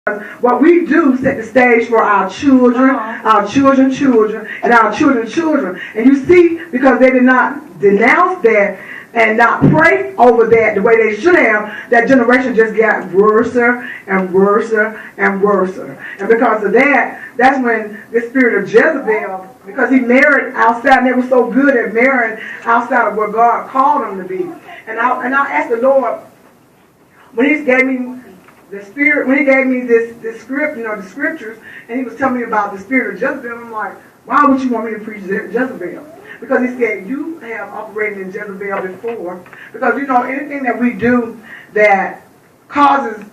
What we do set the stage for our children, our children's children, and our children's children. And you see, because they did not denounce that and not pray over that the way they should have, that generation just got worse and worse and worse. And because of that, that's when the spirit of Jezebel, because he married outside, and they were so good at marrying outside of what God called them to be. And I asked the Lord, when he gave me the spirit, when he gave me this script, the scriptures, and he was telling me about the spirit of Jezebel, I'm like, why would you want me to preach Jezebel? Because he said, you have operated in Jezebel before. Because, anything that we do that causes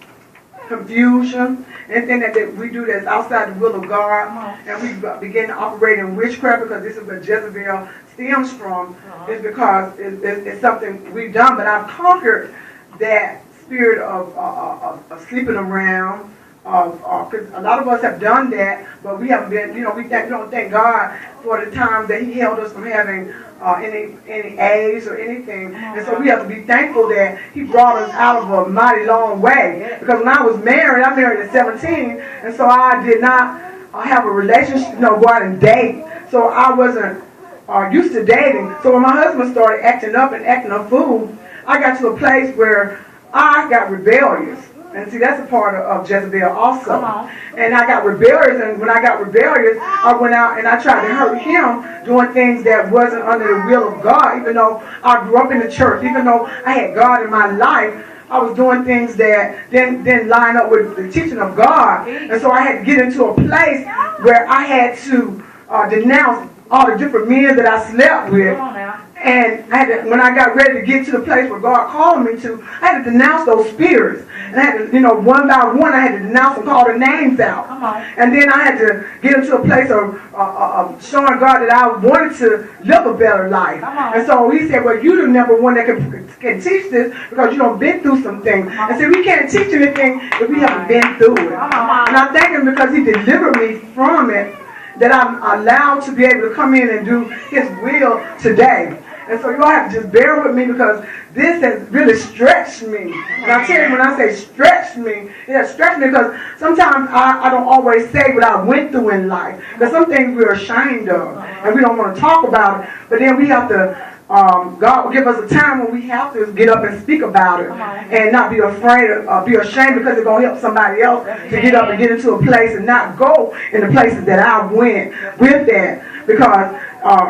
confusion, anything that we do that's outside the will of God, and we begin to operate in witchcraft, because this is where Jezebel stems from, is because it's something we've done. But I've conquered that spirit of sleeping around, because a lot of us have done that, but we haven't been, we don't thank God for the time that he held us from having any AIDS or anything. And so we have to be thankful that he brought us out of a mighty long way. Because when I was married, I married at 17, and so I did not have a relationship, go out and date. So I wasn't used to dating. So when my husband started acting up and acting a fool, I got to a place where I got rebellious. And see, that's a part of Jezebel also. And I got rebellious, and when I got rebellious, I went out and I tried to hurt him doing things that wasn't under the will of God. Even though I grew up in the church, even though I had God in my life, I was doing things that didn't line up with the teaching of God. And so I had to get into a place where I had to denounce all the different men that I slept with. And I had to, when I got ready to get to the place where God called me to, I had to denounce those spirits. And I had to, one by one, I had to denounce and call their names out. And then I had to get into a place of showing God that I wanted to live a better life. And so he said, well, you're the number one that can teach this, because you done been through some things. And so we can't teach anything if we haven't been through it. And I thank him because he delivered me from it, that I'm allowed to be able to come in and do his will today. And so you all have to just bear with me, because this has really stretched me. And I tell you, when I say stretched me, it has stretched me, because sometimes I don't always say what I went through in life. Because some things we're ashamed of, and we don't want to talk about it. But then we have to, God will give us a time when we have to get up and speak about it, and not be afraid of, be ashamed, because it's going to help somebody else to get up and get into a place and not go in the places that I went with that. Because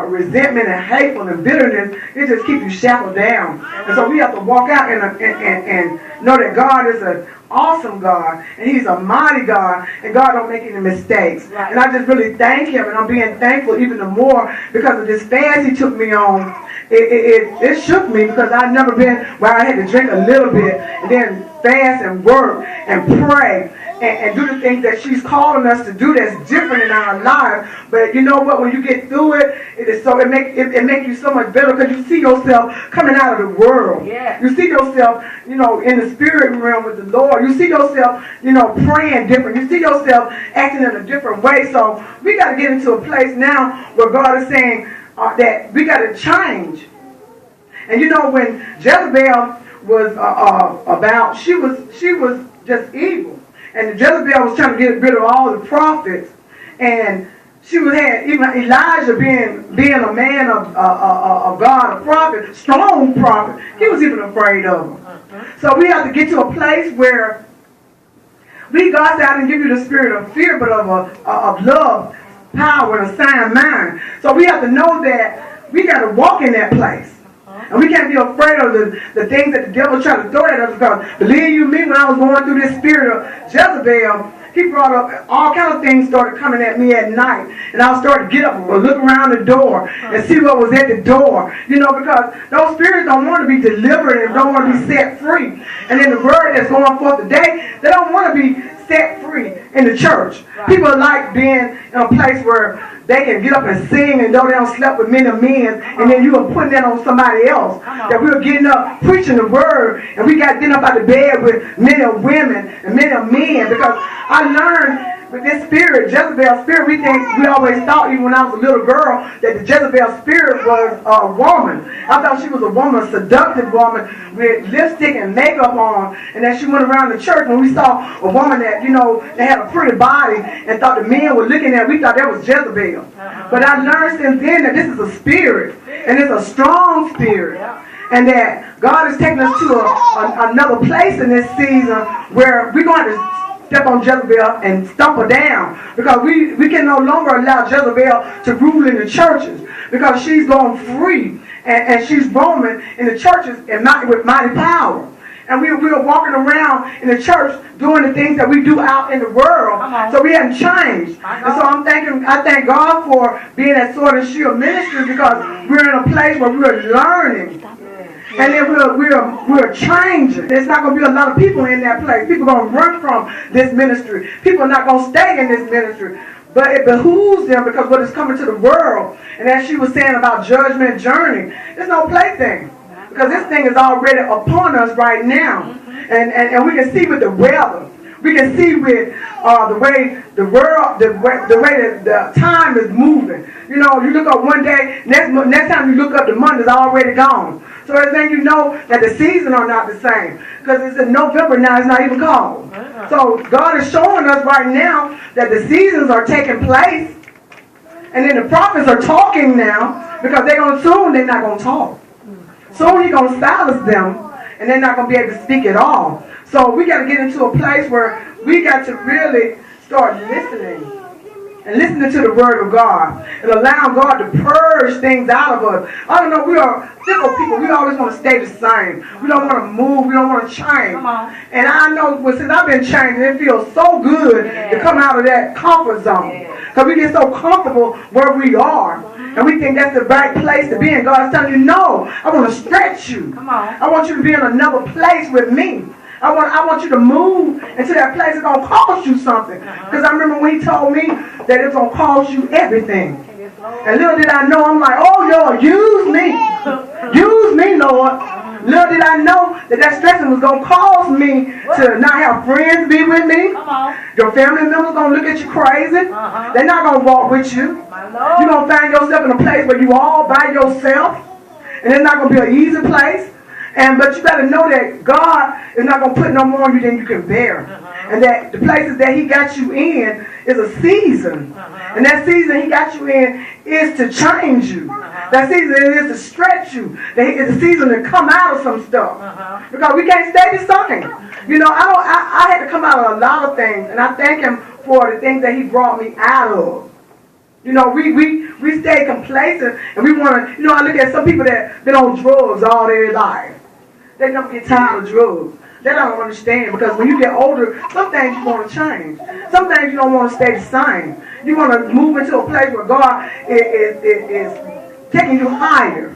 resentment and hateful and bitterness, it just keeps you shackled down. And so we have to walk out and know that God is an awesome God, and he's a mighty God, and God don't make any mistakes. And I just really thank him, and I'm being thankful even the more because of this fast he took me on. It shook me, because I've never been where I had to drink a little bit and then fast and work and pray and do the things that she's calling us to do that's different in our lives. But you know what? When you get through it, it makes you so much better, because you see yourself coming out of the world. Yeah. You see yourself, in the spirit realm with the Lord. You see yourself, praying different. You see yourself acting in a different way. So we got to get into a place now where God is saying that we got to change. And when Jezebel was about, she was just evil. And Jezebel was trying to get rid of all the prophets. And she had even Elijah being a man of God, a prophet, strong prophet. He was even afraid of him. So we have to get to a place where God said, I didn't give you the spirit of fear, but of love, power, and a sound mind. So we have to know that we got to walk in that place. And we can't be afraid of the things that the devil tried to throw at us, because believe you me, when I was going through this spirit of Jezebel, he brought up all kinds of things started coming at me at night. And I started to get up and look around the door and see what was at the door. Because those spirits don't want to be delivered and don't want to be set free. And in the word that's going forth today, they don't want to be set free in the church. People like being in a place where they can get up and sing and know they don't slept with many men, and then you're putting that on somebody else. That we're getting up preaching the word, and we got getting up out of bed with many women and many men, because I learned But this spirit, Jezebel spirit, we always thought, even when I was a little girl, that the Jezebel spirit was a woman. I thought she was a woman, a seductive woman with lipstick and makeup on, and that she went around the church when we saw a woman that, that had a pretty body and thought the men were looking at, we thought that was Jezebel. But I learned since then that this is a spirit, and it's a strong spirit. And that God is taking us to another place in this season where we're going to step on Jezebel and stomp her down, because we can no longer allow Jezebel to rule in the churches, because she's going free and she's roaming in the churches and with mighty power. And we are walking around in the church doing the things that we do out in the world. So we haven't changed. And so I thank God for being at Sword and Shield Ministry, because we're in a place where we're learning. And then we're changing. There's not going to be a lot of people in that place. People are going to run from this ministry. People are not going to stay in this ministry. But it behooves them, because what is coming to the world, and as she was saying about judgment journey, there's no plaything. Because this thing is already upon us right now. And we can see with the weather. We can see with the way the world, the way that the time is moving. You look up one day, next time you look up, the month is already gone. So then you know that the seasons are not the same. Because it's in November now, it's not even cold. So God is showing us right now that the seasons are taking place. And then the prophets are talking now, because they're not going to talk. Soon He's going to silence them, and they're not going to be able to speak at all. So we got to get into a place where we got to really start listening. And listening to the word of God. And allowing God to purge things out of us. I don't know, we are fickle people. We always want to stay the same. We don't want to move. We don't want to change. And I know, since I've been changing, it feels so good to come out of that comfort zone. Because we get so comfortable where we are. And we think that's the right place to be. And God's telling you, no, I want to stretch you. I want you to be in another place with me. I want you to move into that place. It's going to cost you something. Because I remember when He told me that it's going to cost you everything. And little did I know, I'm like, oh, Lord, use me. Use me, Lord. Little did I know that stressing was going to cause me to not have friends be with me. Your family members going to look at you crazy. They're not going to walk with you. You're going to find yourself in a place where you all by yourself. And it's not going to be an easy place. But you got to know that God is not going to put no more on you than you can bear. And that the places that He got you in is a season. And that season He got you in is to change you. That season is to stretch you. It's a season to come out of some stuff. Because we can't stay the same. I had to come out of a lot of things. And I thank Him for the things that He brought me out of. We stay complacent. And we want to, I look at some people that been on drugs all their life. They don't get tired of drugs. They don't understand, because when you get older, some things you want to change. Some things you don't want to stay the same. You want to move into a place where God is taking you higher.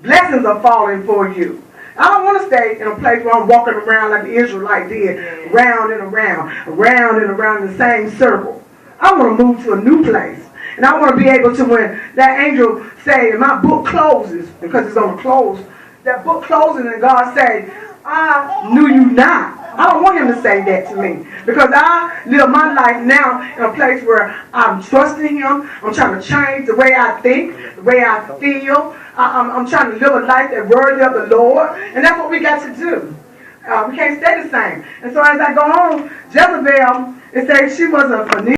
Blessings are falling for you. I don't want to stay in a place where I'm walking around like the Israelites did, round and around in the same circle. I want to move to a new place. And I want to be able to, when that angel say, my book closes, because it's going to close, that book closes and God say, I knew you not. I don't want Him to say that to me, because I live my life now in a place where I'm trusting Him. I'm trying to change the way I think, the way I feel. I'm trying to live a life that's worthy of the Lord, and that's what we got to do. We can't stay the same. And so as I go on, Jezebel, it says she was a